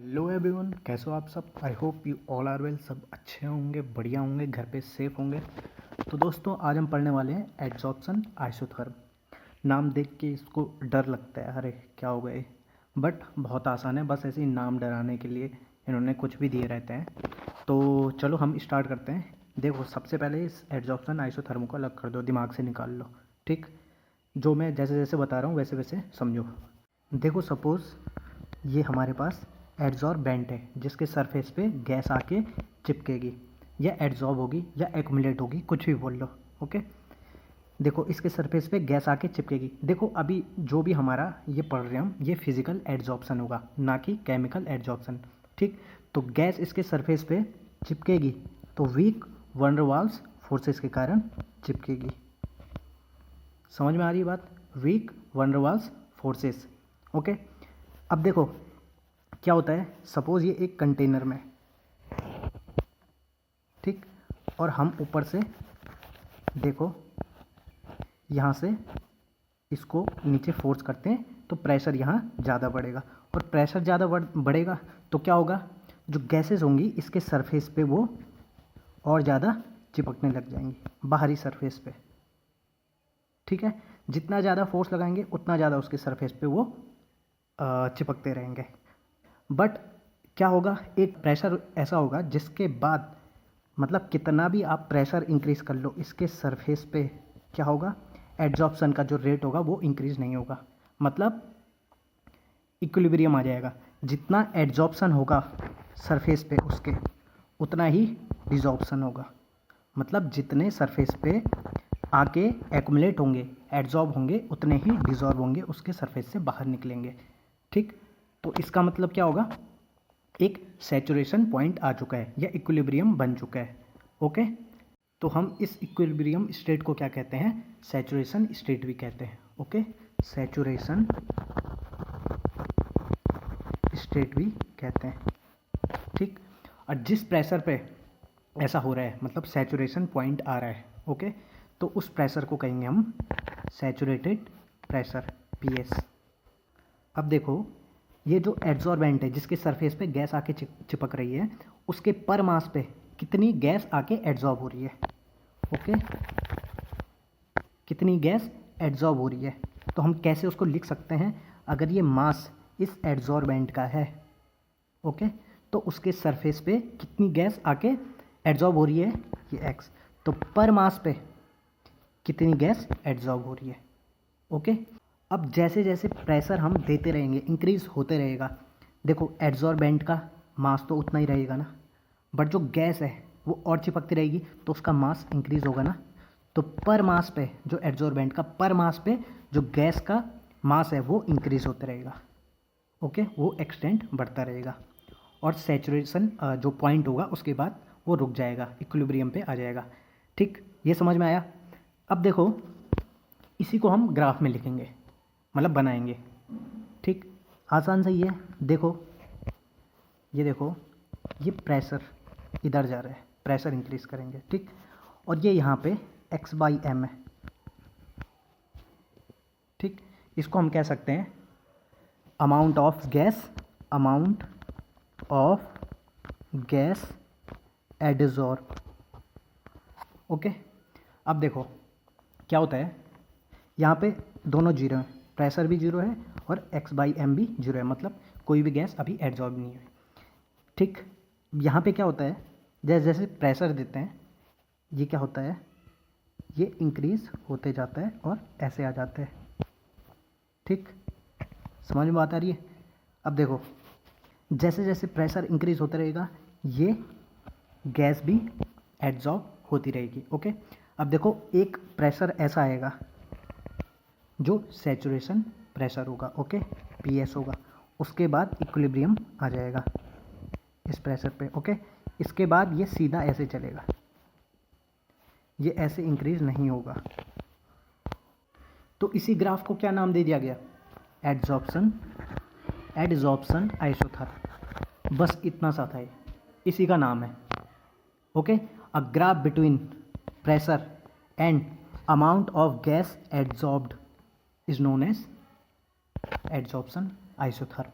Hello everyone, कैसे हो आप सब। I hope you all are well. सब अच्छे होंगे, बढ़िया होंगे, घर पे सेफ होंगे। तो दोस्तों, आज हम पढ़ने वाले हैं एड्जॉर्प्शन आइसोथर्म। नाम देख के इसको डर लगता है, अरे क्या हो गए, बट बहुत आसान है। बस ऐसे ही नाम डराने के लिए इन्होंने कुछ भी दिए रहते हैं। तो चलो हम स्टार्ट करते हैं। देखो, सबसे पहले इस एड्जॉर्प्शन आइसोथर्म को अलग कर दो, दिमाग से निकाल लो। ठीक, जो मैं जैसे जैसे बता रहा हूँ वैसे वैसे समझो। देखो, सपोज़ ये हमारे पास एड्जॉर्बेंट है जिसके सरफेस पे गैस आके चिपकेगी, या एड्जॉर्ब होगी या एक्यूमुलेट होगी, कुछ भी बोल लो। ओके, देखो इसके सरफेस पे गैस आके चिपकेगी। देखो अभी जो भी हमारा ये पढ़ रहे हैं हम, ये फिजिकल एड्जॉर्प्शन होगा, ना कि केमिकल एड्जॉर्प्शन। ठीक, तो गैस इसके सरफेस पे चिपकेगी तो weak van der Waals forces के कारण चिपकेगी। समझ में आ रही है बात? Weak van der Waals forces. Okay, अब देखो क्या होता है। सपोज ये एक कंटेनर में, ठीक, और हम ऊपर से देखो यहाँ से इसको नीचे फोर्स करते हैं तो प्रेशर यहाँ ज़्यादा बढ़ेगा, और प्रेशर ज़्यादा बढ़ेगा तो क्या होगा, जो गैसेस होंगी इसके सरफेस पे वो और ज़्यादा चिपकने लग जाएंगी बाहरी सरफेस पे। ठीक है, जितना ज़्यादा फोर्स लगाएंगे उतना ज़्यादा उसके सरफेस पे वो चिपकते रहेंगे। बट क्या होगा, एक प्रेशर ऐसा होगा जिसके बाद मतलब कितना भी आप प्रेशर इंक्रीज़ कर लो, इसके सरफेस पे क्या होगा, एड्जॉर्प्शन का जो रेट होगा वो इंक्रीज़ नहीं होगा। मतलब इक्विलिब्रियम आ जाएगा। जितना एड्जॉर्प्शन होगा सरफेस पे उसके, उतना ही डिजॉर्प्शन होगा। मतलब जितने सरफेस पे आके एक्यूमुलेट होंगे, एड्जॉर्ब होंगे, उतने ही डिजॉर्ब होंगे, उसके सरफेस से बाहर निकलेंगे। ठीक, तो इसका मतलब क्या होगा, एक सैचुरेशन पॉइंट आ चुका है या इक्विलिब्रियम बन चुका है। ओके, तो हम इस इक्विलिब्रियम स्टेट को क्या कहते हैं, सैचुरेशन स्टेट भी कहते हैं। ओके, सैचुरेशन स्टेट भी कहते हैं। ठीक, और जिस प्रेशर पे ऐसा हो रहा है, मतलब सैचुरेशन पॉइंट आ रहा है, ओके, तो उस प्रेशर को कहेंगे हम सैचुरेटेड प्रेशर, पीएस। अब देखो, ये जो एड्जॉर्बेंट है जिसके सरफेस पे गैस आके चिपक रही है, उसके पर मास पे कितनी गैस आके एड्जॉर्ब हो रही है। ओके, कितनी गैस एड्जॉर्ब हो रही है, तो हम कैसे उसको लिख सकते हैं, अगर ये मास इस एड्जॉर्बेंट का है, ओके, तो उसके सरफेस पे कितनी गैस आके एड्जॉर्ब हो रही है, ये एक्स, तो पर मास पे कितनी गैस एड्जॉर्ब हो रही है। ओके, अब जैसे जैसे प्रेशर हम देते रहेंगे, इंक्रीज होते रहेगा। देखो एड्जॉर्बेंट का मास तो उतना ही रहेगा ना, बट जो गैस है वो और चिपकती रहेगी तो उसका मास इंक्रीज होगा ना। तो पर मास पे, जो एड्जॉर्बेंट का पर मास पे जो गैस का मास है वो इंक्रीज होता रहेगा। ओके, वो एक्सटेंड बढ़ता रहेगा, और सैचुरेशन जो पॉइंट होगा उसके बाद वो रुक जाएगा, इक्विलिब्रियम पे आ जाएगा। ठीक, ये समझ में आया। अब देखो, इसी को हम ग्राफ में लिखेंगे, मतलब बनाएंगे। ठीक, आसान सही है। देखो, ये देखो, ये प्रेशर इधर जा रहा है, प्रेशर इंक्रीज करेंगे। ठीक, और ये यहाँ पे x बाई एम है। ठीक, इसको हम कह सकते हैं amount of gas, amount of gas adsorb. Okay, अब देखो क्या होता है, यहाँ पे दोनों जीरो हैं, प्रेशर भी जीरो है और x बाई एम भी जीरो है, मतलब कोई भी गैस अभी एड्जॉर्ब नहीं है। ठीक, यहाँ पे क्या होता है, जैसे जैसे प्रेशर देते हैं ये क्या होता है, ये इंक्रीज होते जाता है और ऐसे आ जाता है। ठीक, समझ में बात आ रही है। अब देखो, जैसे जैसे प्रेशर इंक्रीज होता रहेगा ये गैस भी एड्जॉर्ब होती रहेगी। ओके, अब देखो एक प्रेशर ऐसा आएगा जो सैचुरेशन प्रेशर होगा, ओके, पीएस होगा, उसके बाद इक्विलिब्रियम आ जाएगा इस प्रेशर पे। ओके, इसके बाद ये सीधा ऐसे चलेगा, ये ऐसे इंक्रीज नहीं होगा। तो इसी ग्राफ को क्या नाम दे दिया गया, एड्जॉर्प्शन, एडजॉर्प्शन आइसोथर्म। बस इतना सा था, इसी का नाम है। Okay, a graph between pressure and amount of gas adsorbed is known as adsorption isotherm.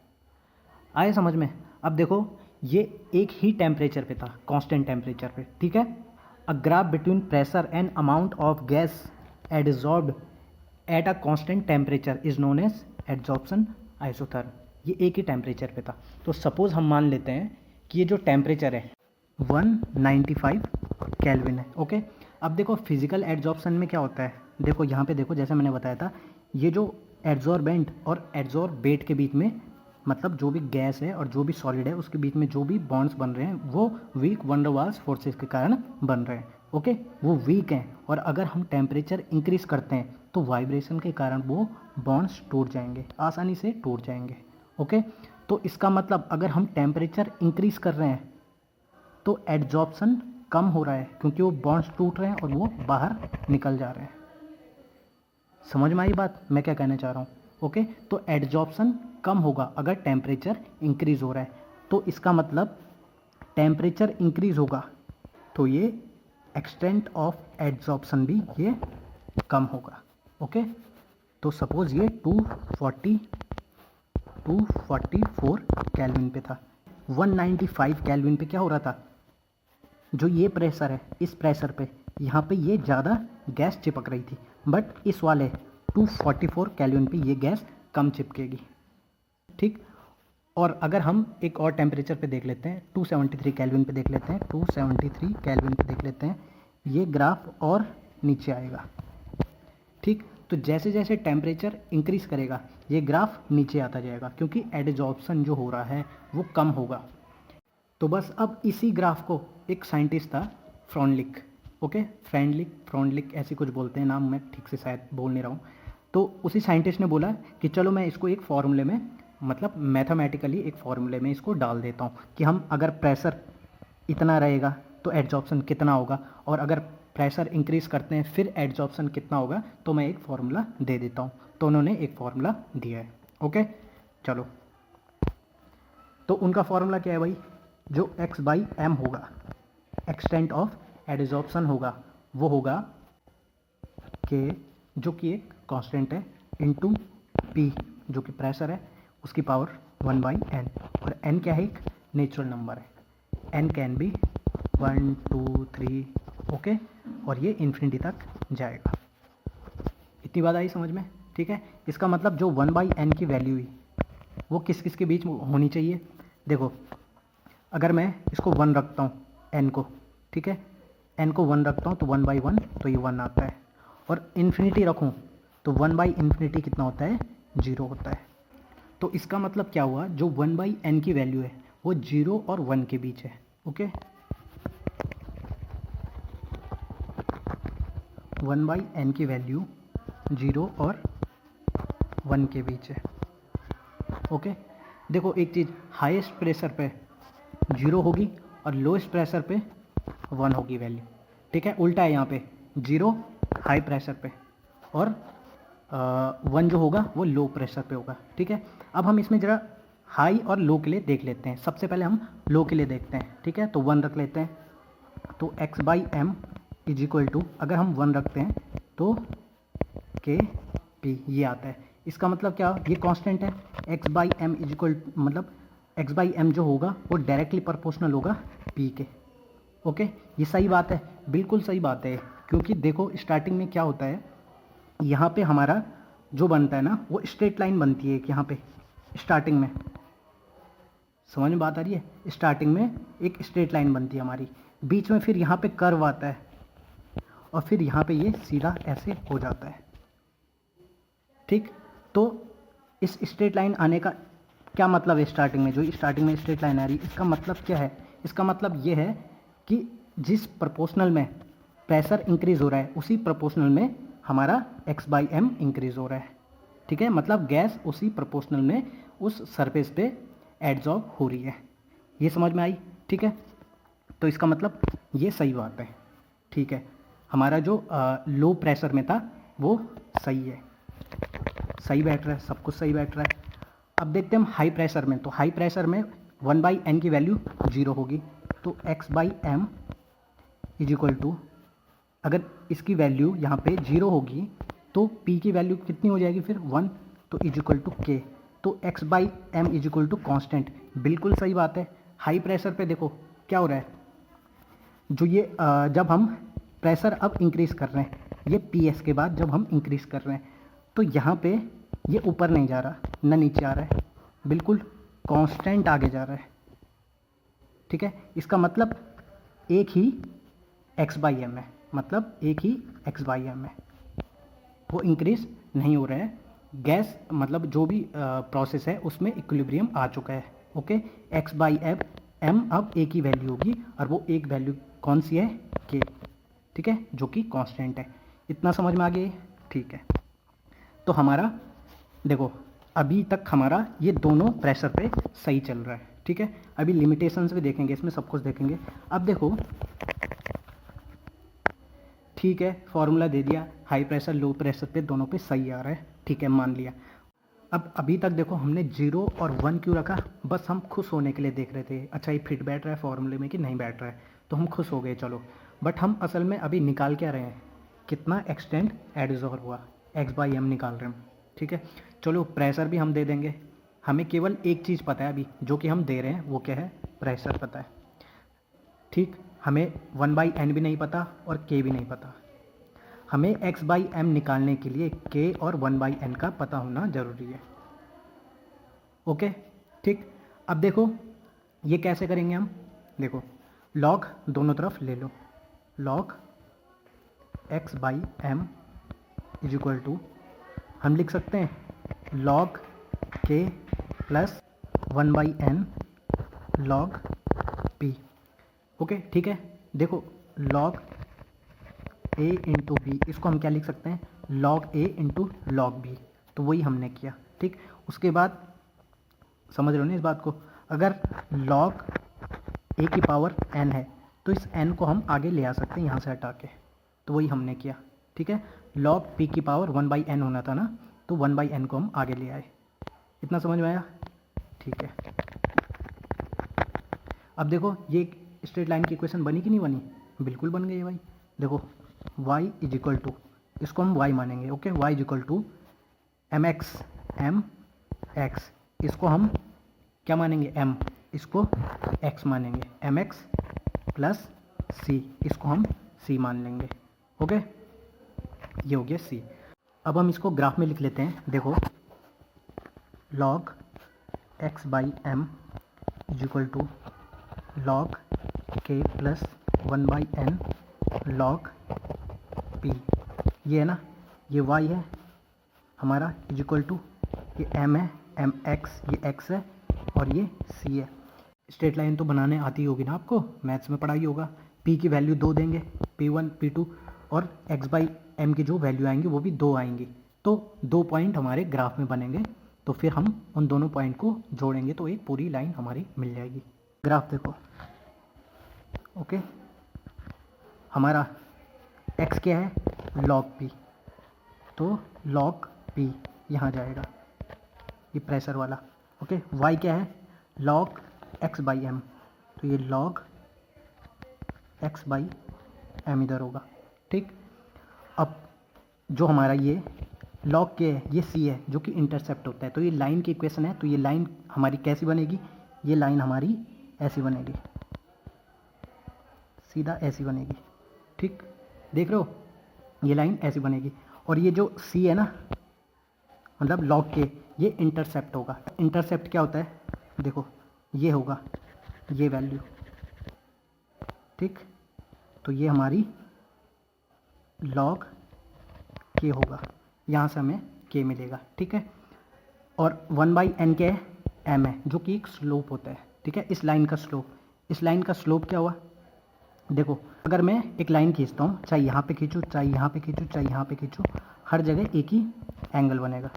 आए समझ में। अब देखो ये एक ही टेम्परेचर पे था, कांस्टेंट टेम्परेचर पे, ठीक है। A graph between pressure and amount of gas adsorbed at a constant temperature is known as adsorption isotherm. ये एक ही टेम्परेचर पे था। तो सपोज हम मान लेते हैं कि ये जो टेम्परेचर है 195 केल्विन है, ओके। अब देखो फिजिकल एडजॉर्प्शन में क्या होता है, देखो यहाँ पे देखो, जैसे मैंने बताया था, ये जो एड्जॉर्बेंट और एड्जॉर्बेट के बीच में, मतलब जो भी गैस है और जो भी सॉलिड है उसके बीच में जो भी बॉन्ड्स बन रहे हैं वो weak van der Waals forces के कारण बन रहे हैं, ओके। वो वीक हैं और अगर हम टेम्परेचर इंक्रीज करते हैं तो वाइब्रेशन के कारण वो बॉन्ड्स टूट जाएंगे, आसानी से टूट जाएंगे, ओके। तो इसका मतलब अगर हम टेम्परेचर इंक्रीज कर रहे हैं तो एड्जॉर्प्शन कम हो रहा है क्योंकि वो बॉन्ड्स टूट रहे हैं और वो बाहर निकल जा रहे हैं। समझ में आई बात मैं क्या कहना चाह रहा हूँ, ओके। तो एड्जॉर्प्शन कम होगा अगर टेम्परेचर इंक्रीज हो रहा है, तो इसका मतलब टेम्परेचर इंक्रीज होगा तो ये एक्सटेंट ऑफ एड्जॉर्प्शन भी ये कम होगा, ओके। तो सपोज ये 244 केल्विन पे था, 195 केल्विन पे क्या हो रहा था, जो ये प्रेशर है इस प्रेशर पे यहाँ पे ये ज़्यादा गैस चिपक रही थी, बट इस वाले 244 केल्विन पे ये गैस कम चिपकेगी, ठीक। और अगर हम एक और टेम्परेचर पे देख लेते हैं, 273 केल्विन पे देख लेते हैं, 273 केल्विन पे देख लेते हैं, ये ग्राफ और नीचे आएगा, ठीक। तो जैसे जैसे टेम्परेचर इंक्रीज करेगा ये ग्राफ नीचे आता जाएगा क्योंकि एडजॉर्प्शन जो हो रहा है वो कम होगा। तो बस अब इसी ग्राफ को एक साइंटिस्ट था फ्रॉन्डलिक, ओके, फ्रॉन्डलिक ऐसे कुछ बोलते हैं, नाम मैं ठीक से शायद बोल नहीं रहा हूँ। तो उसी साइंटिस्ट ने बोला कि चलो मैं इसको एक फॉर्मूले में, मतलब मैथमेटिकली एक फॉर्मूले में इसको डाल देता हूँ कि हम अगर प्रेशर इतना रहेगा तो एड्जॉर्प्शन कितना होगा, और अगर प्रेशर इंक्रीज करते हैं फिर एड्जॉर्प्शन कितना होगा, तो मैं एक फार्मूला दे देता हूँ। तो उन्होंने एक फार्मूला दिया है, ओके। चलो, तो उनका फार्मूला क्या है भाई, जो x/m होगा, एक्सटेंट ऑफ एड्जॉर्प्शन होगा, वो होगा कि जो कि एक कांस्टेंट है इनटू p जो कि प्रेशर है उसकी पावर 1/n, और n क्या है, एक नेचुरल नंबर है, n कैन बी 1 2 3, ओके, और ये इन्फिनिटी तक जाएगा। इतनी बात आई समझ में, ठीक है। इसका मतलब जो 1/n की वैल्यू हुई वो किस किस के बीच होनी चाहिए, देखो अगर मैं इसको 1 रखता हूँ n को, ठीक है, n को 1 रखता हूँ तो 1/1 तो ये 1 आता है, और इन्फिनिटी रखूँ तो 1/∞ कितना होता है, 0 होता है। तो इसका मतलब क्या हुआ, जो 1/n की वैल्यू है वो 0 और 1 के बीच है, ओके। 1/n की वैल्यू 0 और 1 के बीच है, ओके। देखो एक चीज़, हाईएस्ट प्रेशर पे 0 होगी और लोएस्ट प्रेशर पे 1 होगी वैल्यू, ठीक है। उल्टा है यहाँ पे, 0 हाई प्रेशर पे और 1 जो होगा वो लो प्रेशर पे होगा, ठीक है। अब हम इसमें ज़रा हाई और लो के लिए देख लेते हैं। सबसे पहले हम लो के लिए देखते हैं, ठीक है। तो 1 रख लेते हैं, तो x/m इज इक्वल टू, अगर हम 1 रखते हैं तो kp ये आता है। इसका मतलब क्या, ये कांस्टेंट है, x/m इज इक्वल, मतलब x/m जो होगा वो डायरेक्टली प्रोपोर्शनल होगा p के, ओके। ये सही बात है, बिल्कुल सही बात है, क्योंकि देखो स्टार्टिंग में क्या होता है, यहाँ पे हमारा जो बनता है ना वो स्ट्रेट लाइन बनती है, यहाँ पे स्टार्टिंग में, समझ में बात आ रही है, स्टार्टिंग में एक स्ट्रेट लाइन बनती है हमारी, बीच में फिर यहाँ पे कर्व आता है और फिर यहाँ पे ये सीधा ऐसे हो जाता है, ठीक। तो इस स्ट्रेट लाइन आने का क्या मतलब है, स्टार्टिंग में जो स्टार्टिंग में स्ट्रेट लाइन आ रही है, इसका मतलब क्या है, इसका मतलब ये है कि जिस प्रोपोर्शनल में प्रेशर इंक्रीज हो रहा है उसी प्रोपोर्शनल में हमारा x/m इंक्रीज हो रहा है, ठीक है। मतलब गैस उसी प्रोपोर्शनल में उस सरफेस पे एड्जॉर्ब हो रही है, ये समझ में आई, ठीक है। तो इसका मतलब ये सही बात है, ठीक है। हमारा जो लो प्रेशर में था वो सही है, सही बैठ रहा है, सब कुछ सही बैठ रहा है। अब देखते हैं हम हाई प्रेशर में, तो हाई प्रेशर में 1/n की वैल्यू 0 होगी, तो x/m इज इक्वल टू, अगर इसकी वैल्यू यहाँ पे 0 होगी तो p की वैल्यू कितनी हो जाएगी फिर 1, तो इज इक्वल टू k। तो x by m is equal to constant, बिल्कुल सही बात है। हाई प्रेशर पे देखो क्या हो रहा है, जो ये जब हम प्रेशर अब इंक्रीज़ कर रहे हैं, ये पी एस के बाद जब हम इंक्रीज़ कर रहे हैं तो यहाँ पे ये ऊपर नहीं जा रहा ना नीचे आ रहा है, बिल्कुल कांस्टेंट आगे जा रहा है। ठीक है, इसका मतलब एक ही x बाई एम है, मतलब एक ही x बाई एम है, वो इंक्रीज नहीं हो रहा है। गैस मतलब जो भी प्रोसेस है उसमें इक्विलिब्रियम आ चुका है। ओके, x बाई एम अब एक ही वैल्यू होगी और वो एक वैल्यू कौन सी है, k। ठीक है, जो कि कांस्टेंट है। इतना समझ में आ गया? ठीक है, तो हमारा देखो अभी तक हमारा ये दोनों प्रेशर पे सही चल रहा है। ठीक है, अभी लिमिटेशंस भी देखेंगे, इसमें सब कुछ देखेंगे। अब देखो, ठीक है, फॉर्मूला दे दिया, हाई प्रेशर लो प्रेशर पे दोनों पे सही आ रहा है। ठीक है, मान लिया। अब अभी तक देखो हमने 0 और 1 क्यों रखा, बस हम खुश होने के लिए देख रहे थे, अच्छा ये फिट बैठ रहा है फॉर्मूले में कि नहीं बैठ रहा है, तो हम खुश हो गए चलो। बट हम असल में अभी निकाल क्या रहे हैं, कितना एक्सटेंड एडजॉर्ब हुआ, एक्स बाई एम निकाल रहे हैं। ठीक है, चलो प्रेशर भी हम दे देंगे। हमें केवल एक चीज़ पता है अभी जो कि हम दे रहे हैं, वो क्या है, प्रेशर पता है। ठीक, हमें 1/n भी नहीं पता और k भी नहीं पता। हमें x बाई एम निकालने के लिए k और 1/n का पता होना ज़रूरी है। ओके, ठीक। अब देखो ये कैसे करेंगे हम, देखो log दोनों तरफ ले लो, log x by m is equal to, हम लिख सकते हैं log k plus 1/n log p। Okay, ठीक है, देखो log a इंटू बी, इसको हम क्या लिख सकते हैं, log a into log b, तो वही हमने किया। ठीक, उसके बाद समझ रहे हो ना इस बात को, अगर log a की पावर n है तो इस n को हम आगे ले आ सकते हैं यहाँ से हटा के, तो वही हमने किया। ठीक है, log p की पावर 1/n होना था ना, तो 1/n को हम आगे ले आए। इतना समझ में आया? ठीक है, अब देखो ये स्ट्रेट लाइन की इक्वेशन बनी कि नहीं बनी, बिल्कुल बन गई है भाई। देखो y इज इक्वल टू, इसको हम y मानेंगे। Okay, y is equal to m x, इसको हम क्या मानेंगे, m, इसको x मानेंगे, एम एक्स प्लस सी, इसको हम c मान लेंगे। ओके, ये हो गया c। अब हम इसको ग्राफ में लिख लेते हैं। देखो log x by m is equal to log k plus 1/n log p, ये है ना, ये y है हमारा, इज इक्वल टू ये m है, एम एक्स, ये x है और ये c है। स्ट्रेट लाइन तो बनाने आती होगी ना आपको, मैथ्स में पढ़ाई होगा। p की वैल्यू 2 देंगे, p1 p2, और x बाई एम की जो वैल्यू आएंगी वो भी 2 आएंगी, तो 2 पॉइंट हमारे ग्राफ में बनेंगे। तो फिर हम उन दोनों पॉइंट को जोड़ेंगे तो एक पूरी लाइन हमारी मिल जाएगी। ग्राफ देखो, ओके, हमारा x क्या है, log p, तो log p यहाँ जाएगा, ये प्रेशर वाला। ओके, y क्या है, log x बाई एम, तो ये log x बाई एम इधर होगा। ठीक, अब जो हमारा ये log k है, ये c है जो कि इंटरसेप्ट होता है, तो ये लाइन की इक्वेशन है, तो ये लाइन हमारी कैसी बनेगी, ये लाइन हमारी ऐसी बनेगी, सीधा ऐसी बनेगी। ठीक, देख रहे हो, ये लाइन ऐसी बनेगी, और ये जो c है ना, मतलब log k, ये इंटरसेप्ट होगा। इंटरसेप्ट क्या होता है, देखो ये होगा ये वैल्यू। ठीक, तो ये हमारी log k होगा, यहाँ से हमें k मिलेगा। ठीक है, और 1/n क्या है, m है, जो कि एक स्लोप होता है। ठीक है, इस लाइन का स्लोप, इस लाइन का स्लोप क्या हुआ, देखो अगर मैं एक लाइन खींचता हूँ, चाहे यहाँ पे खींचूँ, चाहे यहाँ पे खींचूँ, चाहे यहाँ पे खींचूँ, हर जगह एक ही एंगल बनेगा।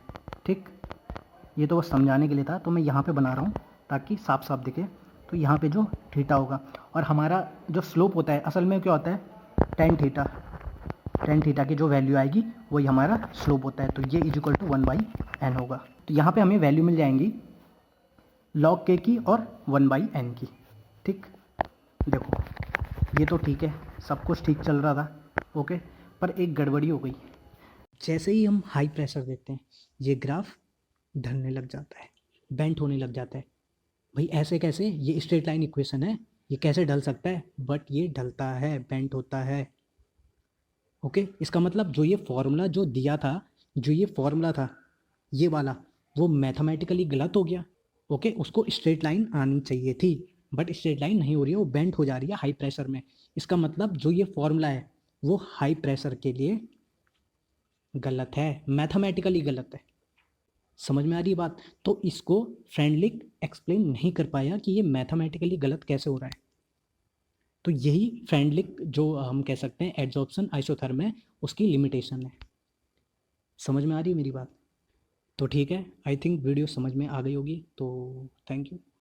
ठीक, ये तो बस समझाने के लिए था, तो मैं यहाँ पे बना रहा हूँ ताकि साफ साफ दिखे। तो यहाँ पे जो थीटा होगा, और हमारा जो स्लोप होता है असल में क्या होता है, टेन थीटा की जो वैल्यू आएगी वही हमारा स्लोप होता है, तो ये इज इक्वल टू 1/n होगा। तो यहाँ पे हमें वैल्यू मिल जाएंगी log k की और 1/n की। ठीक, देखो ये तो ठीक है, सब कुछ ठीक चल रहा था। ओके, पर एक गड़बड़ी हो गई, जैसे ही हम हाई प्रेशर देते हैं ये ग्राफ ढलने लग जाता है। बेंट होने लग जाता है। भाई ऐसे कैसे, ये स्ट्रेट लाइन इक्वेशन है, ये कैसे ढल सकता है, बट ये ढलता है, बेंट होता है। ओके, इसका मतलब जो ये फॉर्मूला जो दिया था, जो ये फॉर्मूला था ये वाला, वो मैथमेटिकली गलत हो गया। ओके, उसको स्ट्रेट लाइन आनी चाहिए थी, बट स्ट्रेट लाइन नहीं हो रही है, वो बेंट हो जा रही है हाई प्रेशर में। इसका मतलब जो ये फॉर्मूला है वो हाई प्रेशर के लिए गलत है, मैथमेटिकली गलत है। समझ में आ रही है बात? तो इसको फ्रेंडली एक्सप्लेन नहीं कर पाया कि ये मैथमेटिकली गलत कैसे हो रहा है। तो यही फ्रेंडलिक जो हम कह सकते हैं एड्जॉर्प्शन आइसोथर्म है, उसकी लिमिटेशन है। समझ में आ रही है मेरी बात? तो ठीक है, आई थिंक वीडियो समझ में आ गई होगी, तो थैंक यू।